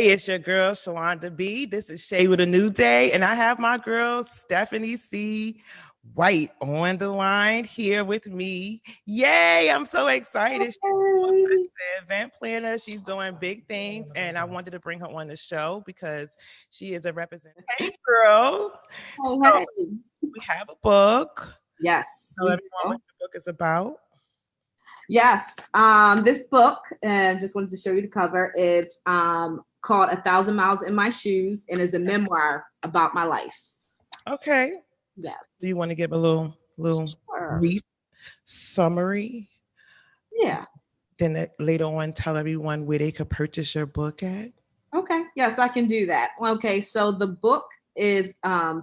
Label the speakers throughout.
Speaker 1: Hey, it's your girl, Shalonda B. This is Shae with a New Day, and I have my girl, Stephanie C. White, on the line here with me. Yay, I'm so excited. She's the event planner. She's doing big things, and I wanted to bring her on the show because she is a representative. Hey, girl.
Speaker 2: Oh,
Speaker 1: So
Speaker 2: hey.
Speaker 1: we have a book.
Speaker 2: Yes,
Speaker 1: Tell
Speaker 2: we
Speaker 1: everyone
Speaker 2: do.
Speaker 1: what the book is about.
Speaker 2: Yes, this book, and just wanted to show you the cover. It's called A Thousand Miles in My Shoes, and is a memoir about my life.
Speaker 1: Okay.
Speaker 2: Yes.
Speaker 1: Do you want to give a little
Speaker 2: Sure.
Speaker 1: brief summary?
Speaker 2: Yeah.
Speaker 1: Then later on, tell everyone where they could purchase your book at.
Speaker 2: Okay. Yes, I can do that. Okay. So the book is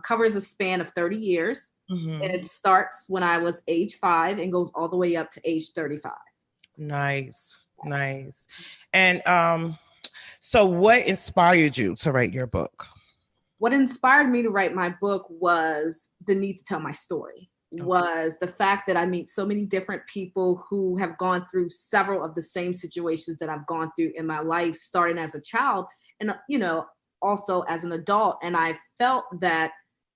Speaker 2: covers a span of 30 years.
Speaker 1: Mm-hmm.
Speaker 2: It starts when I was age 5 and goes all the way up to age 35.
Speaker 1: Nice, nice. And so what inspired you to write your book?
Speaker 2: What inspired me to write my book was the need to tell my story, was the fact that I meet so many different people who have gone through several of the same situations that I've gone through in my life, starting as a child and, also as an adult. And I felt that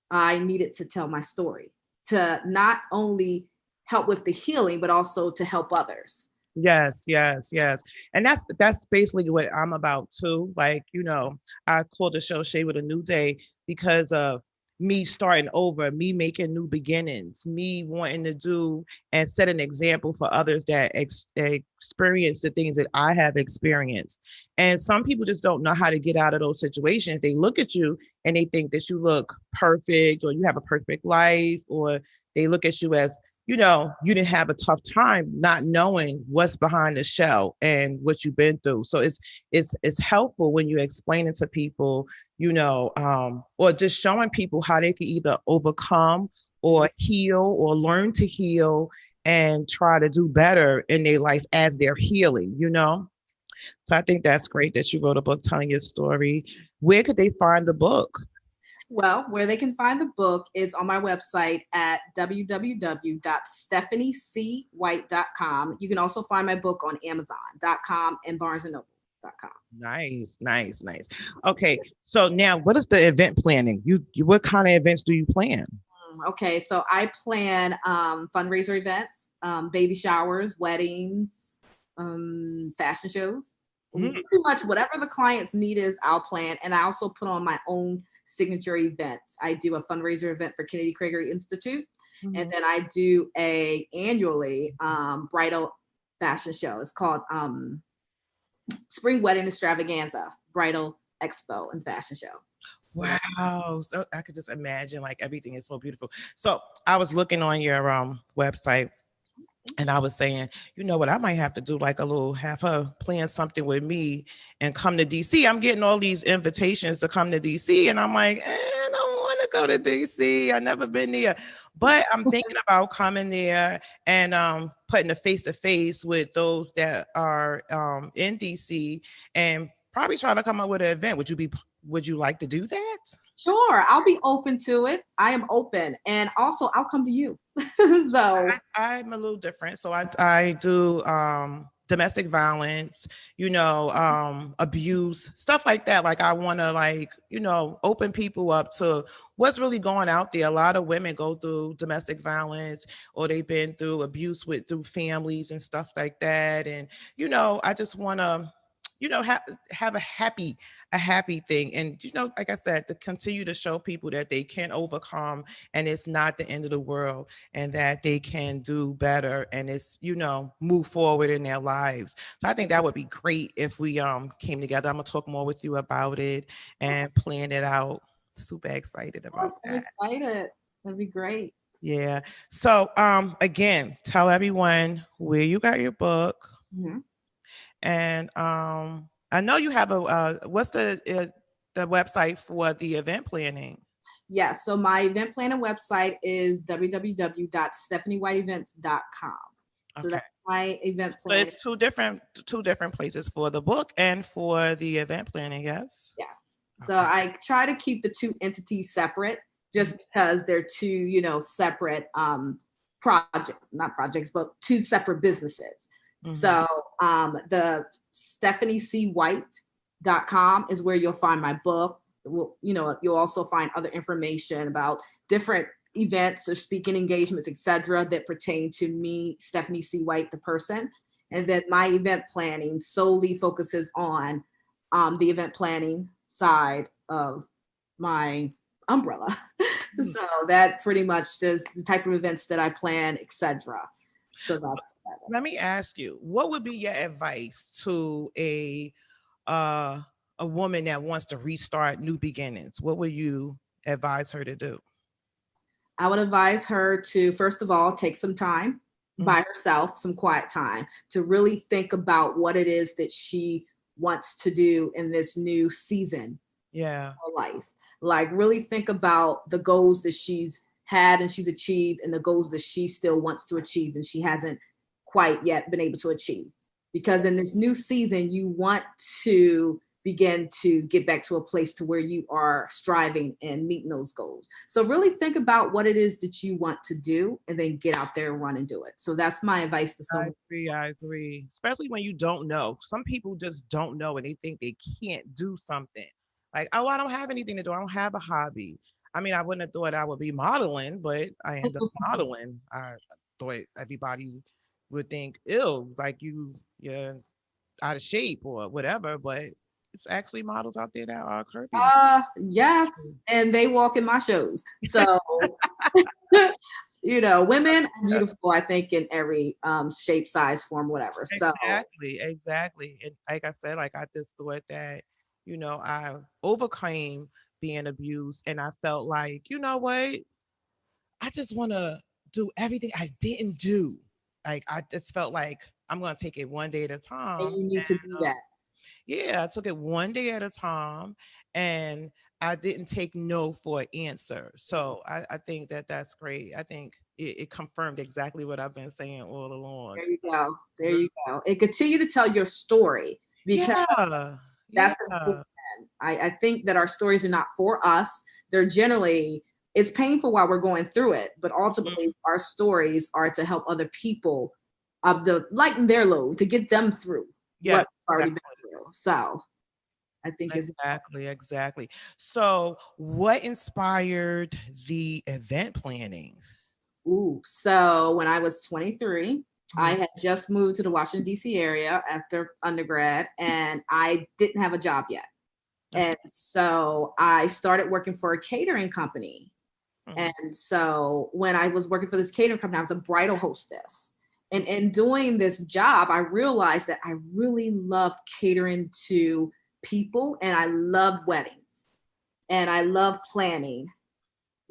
Speaker 2: I needed to tell my story to not only help with the healing, but also to help others.
Speaker 1: Yes, yes, yes. And that's basically what I'm about too. Like, I called the show Shae with a New Day because of me starting over, me making new beginnings, me wanting to do and set an example for others that experience the things that I have experienced. And some people just don't know how to get out of those situations. They look at you and they think that you look perfect or you have a perfect life, or they look at you as you didn't have a tough time not knowing what's behind the shell and what you've been through. So it's helpful when you explain it to people, or just showing people how they can either overcome or heal or learn to heal and try to do better in their life as they're healing. So I think that's great that you wrote a book telling your story. Where could they find the book?
Speaker 2: Well, where they can find the book is on my website at www.stephaniecwhite.com. You can also find my book on Amazon.com and BarnesandNoble.com.
Speaker 1: Nice, nice, nice. Okay, so now what is the event planning? You what kind of events do you plan?
Speaker 2: Okay, so I plan fundraiser events, baby showers, weddings, fashion shows. Pretty much whatever the client's need is, I'll plan. And I also put on my own signature events. I do a fundraiser event for Kennedy Craig Institute, and then I do a annually bridal fashion show. It's called Spring Wedding Extravaganza Bridal Expo and Fashion Show.
Speaker 1: Wow. So I could just imagine, like, everything is so beautiful. So I was looking on your website and I was saying, you know what, I might have to do like a little have her plan something with me and come to DC. I'm getting all these invitations to come to DC. And I'm like, I don't want to go to DC. I've never been there. But I'm thinking about coming there and putting a face-to-face with those that are in DC and probably try to come up with an event. Would you like to do that?
Speaker 2: Sure, I'll be open to it. I am open, and also I'll come to you. So
Speaker 1: I'm a little different. So I do domestic violence, abuse, stuff like that. Like I want to open people up to what's really going out there. A lot of women go through domestic violence or they've been through abuse through families and stuff like that. And I just want to have a happy thing. And like I said, to continue to show people that they can overcome and it's not the end of the world and that they can do better and it's move forward in their lives. So I think that would be great if we came together. I'm gonna talk more with you about it and plan it out. Super excited about
Speaker 2: I'm
Speaker 1: that.
Speaker 2: excited. That'd be great.
Speaker 1: Yeah. So again, tell everyone where you got your book. And I know you have what's the website for the event planning?
Speaker 2: Yes. So my event planning website is www.stephaniewhiteevents.com. So that's my event
Speaker 1: So
Speaker 2: planning.
Speaker 1: it's two different places for the book and for the event planning. Yes.
Speaker 2: Yes. So I try to keep the two entities separate, just because they're two, separate not projects, but two separate businesses. So the Stephanie C. White is where you'll find my book. You'll also find other information about different events or speaking engagements, etc., that pertain to me, Stephanie C. White, the person. And then my event planning solely focuses on the event planning side of my umbrella. So that pretty much is the type of events that I plan, etc. So that's that.
Speaker 1: Let me ask you, what would be your advice to uh, a woman that wants to restart new beginnings? What would you advise her to do?
Speaker 2: I would advise her to, first of all, take some time by herself, some quiet time, to really think about what it is that she wants to do in this new season of her life. Like, really think about the goals that she's had and she's achieved, and the goals that she still wants to achieve and she hasn't quite yet been able to achieve. Because in this new season, you want to begin to get back to a place to where you are striving and meeting those goals. So really think about what it is that you want to do, and then get out there and run and do it. So that's my advice to someone.
Speaker 1: I agree. Especially when you don't know. Some people just don't know and they think they can't do something. Like, oh, I don't have anything to do. I don't have a hobby. I mean, I wouldn't have thought I would be modeling, but I end up modeling. I thought everybody would think, ew, like you're out of shape or whatever, but it's actually models out there that are curvy.
Speaker 2: Yes, and they walk in my shows. So women are beautiful, I think, in every shape, size, form, whatever. So
Speaker 1: Exactly. And like I said, like I just thought that, I overcame being abused and I felt like, you know what? I just want to do everything I didn't do. Like I just felt like I'm gonna take it one day at a
Speaker 2: and
Speaker 1: time.
Speaker 2: you need to do that.
Speaker 1: Yeah, I took it one day at a time and I didn't take no for an answer. So I think that that's great. I think it confirmed exactly what I've been saying all along.
Speaker 2: There you go. There you go. And continue to tell your story, because
Speaker 1: Yeah.
Speaker 2: that's
Speaker 1: Yeah.
Speaker 2: important. I think that our stories are not for us. They're generally, it's painful while we're going through it, but ultimately our stories are to help other people to lighten their load, to get them through
Speaker 1: Yeah.
Speaker 2: what already been through. So I think
Speaker 1: Exactly. So what inspired the event planning?
Speaker 2: So when I was 23, I
Speaker 1: Mhm.
Speaker 2: had just moved to the Washington, D.C. area after undergrad, and I didn't have a job yet. And so I started working for a catering company.
Speaker 1: Mhm.
Speaker 2: And so when I was working for this catering company, I was a bridal hostess. And in doing this job, I realized that I really loved catering to people, and I loved weddings, and I love planning.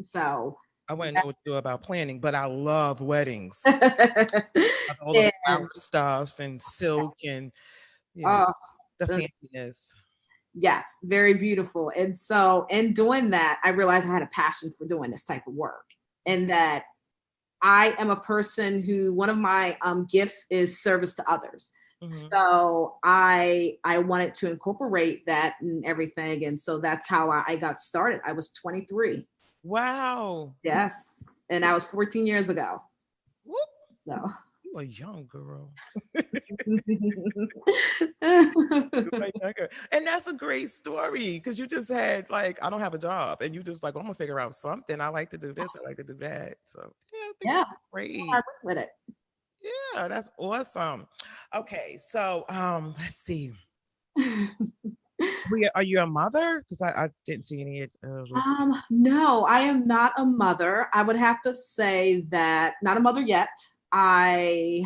Speaker 2: So
Speaker 1: I wouldn't know what to do about planning, but I love weddings. All the flower
Speaker 2: and
Speaker 1: stuff and silk and
Speaker 2: uh,
Speaker 1: the fanciness.
Speaker 2: yes, very beautiful. And so in doing that, I realized I had a passion for doing this type of work, and that I am a person who, one of my gifts is service to others. So I wanted to incorporate that and everything. And so that's how I got started. I was 23.
Speaker 1: Wow.
Speaker 2: Yes. And that was 14 years ago.
Speaker 1: Whoop.
Speaker 2: So
Speaker 1: You a young girl.
Speaker 2: yeah,
Speaker 1: And that's a great story because you just had like, I don't have a job, and you just like, well, I'm gonna figure out something. I like to do this, I like to do that. So yeah, I think
Speaker 2: I
Speaker 1: that's great.
Speaker 2: went with it.
Speaker 1: Yeah, that's awesome. Okay, so let's see. Are you a mother? Because I didn't see any of those.
Speaker 2: No, I am not a mother. I would have to say that not a mother yet. I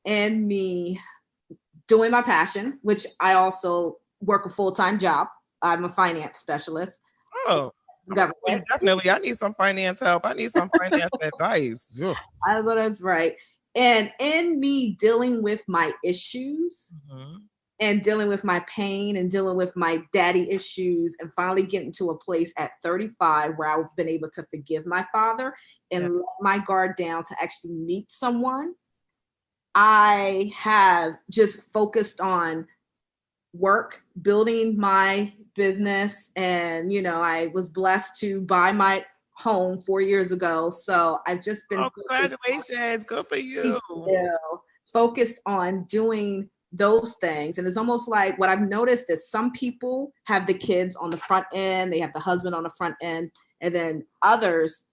Speaker 2: and me doing my passion, which I also work a full-time job. I'm a finance specialist.
Speaker 1: Oh, I'm gonna call you
Speaker 2: Government.
Speaker 1: definitely. I need some finance help. I need some finance advice. Ugh.
Speaker 2: I know that's right. And in me dealing with my issues
Speaker 1: Mhm.
Speaker 2: and dealing with my pain and dealing with my daddy issues, and finally getting to a place at 35 where I've been able to forgive my father
Speaker 1: Yeah.
Speaker 2: and let my guard down to actually meet someone, I have just focused on work, building my business. And, I was blessed to buy my home 4 years ago. So I've just been
Speaker 1: Oh, congratulations. Good for you.
Speaker 2: focused on doing those things. And it's almost like what I've noticed is some people have the kids on the front end, they have the husband on the front end, and then others,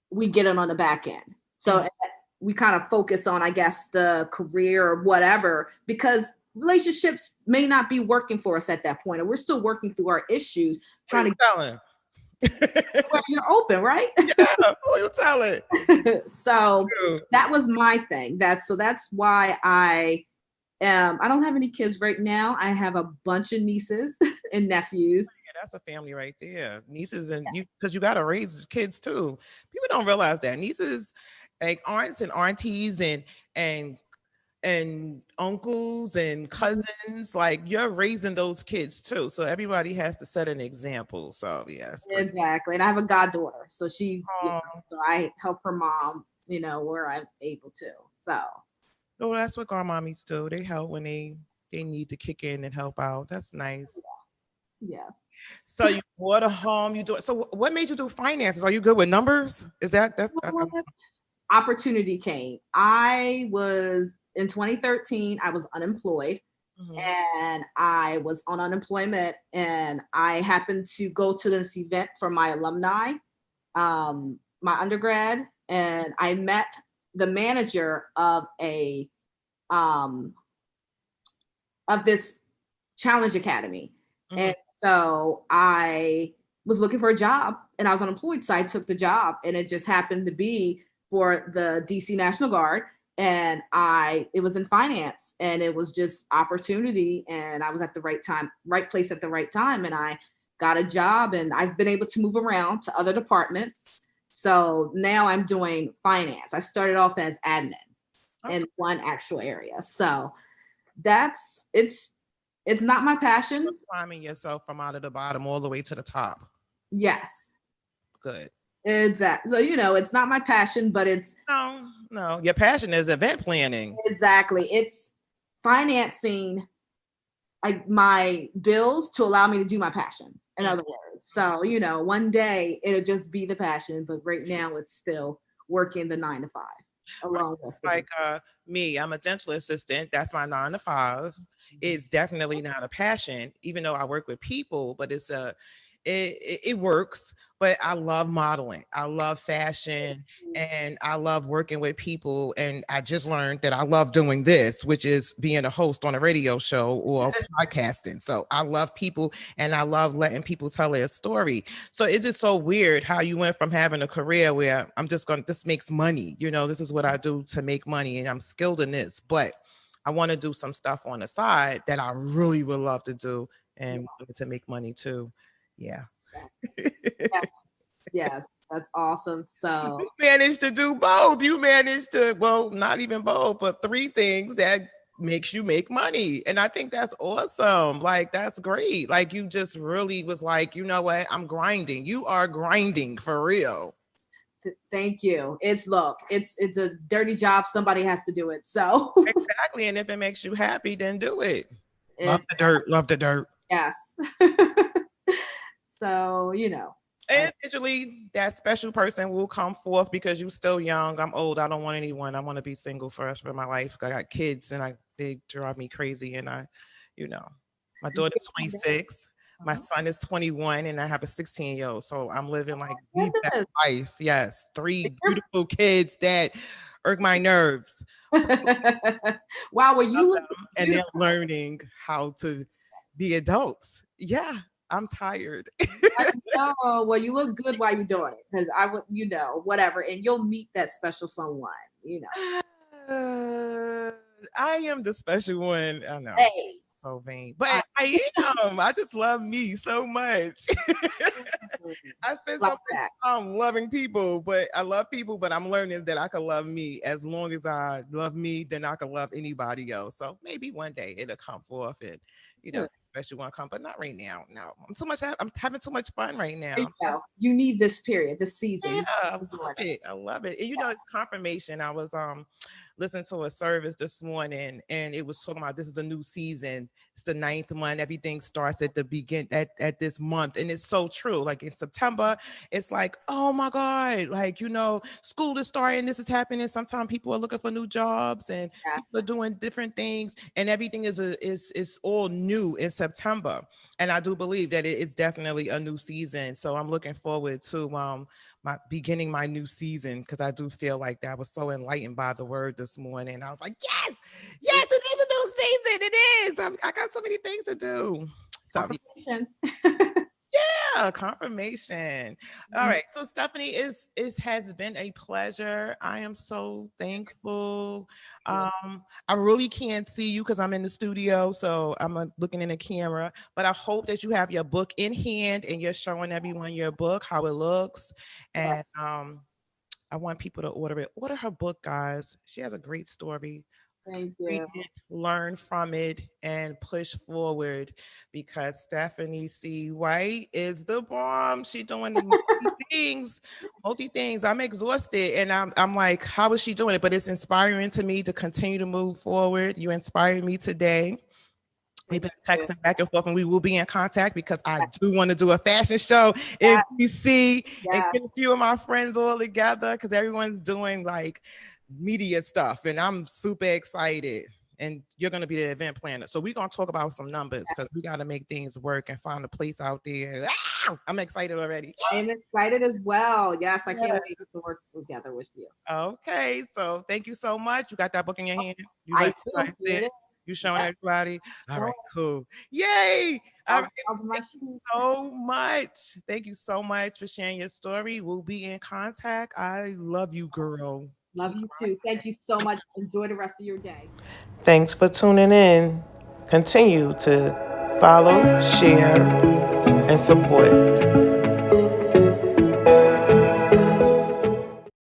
Speaker 2: we get it on the back end. So we kind of focus on, I guess, the career or whatever, because relationships may not be working for us at that point, or we're still working through our issues, trying to
Speaker 1: telling.
Speaker 2: well, you're open, right?
Speaker 1: Yeah, who you telling?
Speaker 2: So that was my thing. That's why I don't have any kids right now. I have a bunch of nieces and nephews.
Speaker 1: Yeah, that's a family right there. Nieces and you, because you got to raise kids too. People don't realize that nieces, like aunts and aunties and uncles and cousins, like you're raising those kids too. So everybody has to set an example. So yes,
Speaker 2: exactly. And I have a goddaughter, so she's so I help her mom, where I'm able to. So.
Speaker 1: Oh, that's what grandmommies do. They help when they need to kick in and help out. That's nice.
Speaker 2: Yeah.
Speaker 1: So you bought a home. You do it. So what made you do finances? Are you good with numbers? Is that's
Speaker 2: opportunity came. I was in 2013. I was unemployed, and I was on unemployment, and I happened to go to this event for my alumni, my undergrad, and I met the manager of of this challenge academy. And so I was looking for a job and I was unemployed. So I took the job, and it just happened to be for the DC National Guard. And it was in finance, and it was just opportunity. And I was at the right time, right place at the right time. And I got a job, and I've been able to move around to other departments. So now I'm doing finance. I started off as admin in one actual area. So it's not my passion.
Speaker 1: You're climbing yourself from out of the bottom all the way to the top.
Speaker 2: Yes.
Speaker 1: Good.
Speaker 2: Exactly. So, it's not my passion, but it's.
Speaker 1: No. Your passion is event planning.
Speaker 2: Exactly. It's financing my bills to allow me to do my passion, in other words. So, one day it'll just be the passion, but right now it's still working the 9 to 5 along with
Speaker 1: like me. I'm a dental assistant. That's my 9 to 5. It's definitely not a passion, even though I work with people, but it works. But I love modeling. I love fashion, and I love working with people. And I just learned that I love doing this, which is being a host on a radio show or podcasting. So I love people, and I love letting people tell their story. So it's just so weird how you went from having a career where this makes money. This is what I do to make money, and I'm skilled in this, but I want to do some stuff on the side that I really would love to do and to make money too. Yeah.
Speaker 2: Yes, that's awesome. So
Speaker 1: you managed to do both. You managed to, well, not even both, but 3 things that makes you make money. And I think that's awesome. Like, that's great. Like, you just really was like, you know what? I'm grinding. You are grinding for real.
Speaker 2: Thank you. It's a dirty job. Somebody has to do it. So
Speaker 1: exactly. And if it makes you happy, then do it. Love the dirt. Love the dirt.
Speaker 2: Yes. So,
Speaker 1: and eventually that special person will come forth because you're still young. I'm old. I don't want anyone. I want to be single for the rest of my life. I got kids, and they drive me crazy. And my daughter's 26. My son is 21, and I have a 16-year-old. So I'm living like the best life. Yes. 3 beautiful kids that irk my nerves.
Speaker 2: Wow. Well, you
Speaker 1: and they're learning how to be adults. Yeah. I'm tired.
Speaker 2: I know. Well, you look good while you're doing it, because I would, whatever, and you'll meet that special someone.
Speaker 1: I am the special one. I know.
Speaker 2: Hey.
Speaker 1: So vain, but I am. I just love me so much. I spend so much time loving people, but I love people, but I'm learning that I can love me. As long as I love me, then I can love anybody else. So maybe one day it'll come forth, and especially when I come, but not right now. No, I'm having too much fun right now.
Speaker 2: You need this period, this season.
Speaker 1: Yeah, I love it. And it's confirmation. I was listening to a service this morning, and it was talking about this is a new season. and it's the ninth month. Everything starts at the begin at this month. And it's so true. Like in September, it's like, oh my God, like, school is starting, this is happening. Sometimes people are looking for new jobs and
Speaker 2: Yeah.
Speaker 1: people are doing different things, and everything is all new in September. And I do believe that it is definitely a new season. So I'm looking forward to my new season, because I do feel like that. I was so enlightened by the word this morning. I was like, yes, yes, it is a new season. It is. I got so many things to do. So
Speaker 2: Confirmation.
Speaker 1: yeah, confirmation. All right. So Stephanie, is has been a pleasure. I am so thankful. I really can't see you because I'm in the studio, so I'm looking in the camera. But I hope that you have your book in hand and you're showing everyone your book, how it looks,
Speaker 2: Yeah.
Speaker 1: and I want people to order it. Order her book, guys. She has a great story.
Speaker 2: Thank
Speaker 1: Read
Speaker 2: you.
Speaker 1: it, learn from it, and push forward, because Stephanie C. White is the bomb. She doing the things, multi things. I'm exhausted, and I'm like, how is she doing it? But it's inspiring to me to continue to move forward. You inspired me today. We've
Speaker 2: Thank
Speaker 1: been
Speaker 2: you.
Speaker 1: texting back and forth, and we will be in contact because I do want to do a fashion show in
Speaker 2: Yes.
Speaker 1: DC and
Speaker 2: Yes.
Speaker 1: get a few of my friends all together, because everyone's doing like media stuff, and I'm super excited. And you're going to be the event planner. So we're going to talk about some numbers, because we got to make things work and find a place out there. I'm excited already.
Speaker 2: I am excited as well. Yes, I can't
Speaker 1: Yeah.
Speaker 2: wait to work together with you.
Speaker 1: Okay, so thank you so much. You got that book in your hand. You
Speaker 2: I
Speaker 1: let
Speaker 2: do.
Speaker 1: everybody see
Speaker 2: Here
Speaker 1: it.
Speaker 2: it
Speaker 1: You
Speaker 2: is.
Speaker 1: showing
Speaker 2: Yes.
Speaker 1: everybody. All
Speaker 2: Show
Speaker 1: right,
Speaker 2: it.
Speaker 1: cool. Yay! All right.
Speaker 2: Of my shoes.
Speaker 1: So much. Thank you so much for sharing your story. We'll be in contact. I love you, girl.
Speaker 2: Love you too. Thank you so much. Enjoy the rest of your day.
Speaker 1: Thanks for tuning in. Continue to follow, share, and support.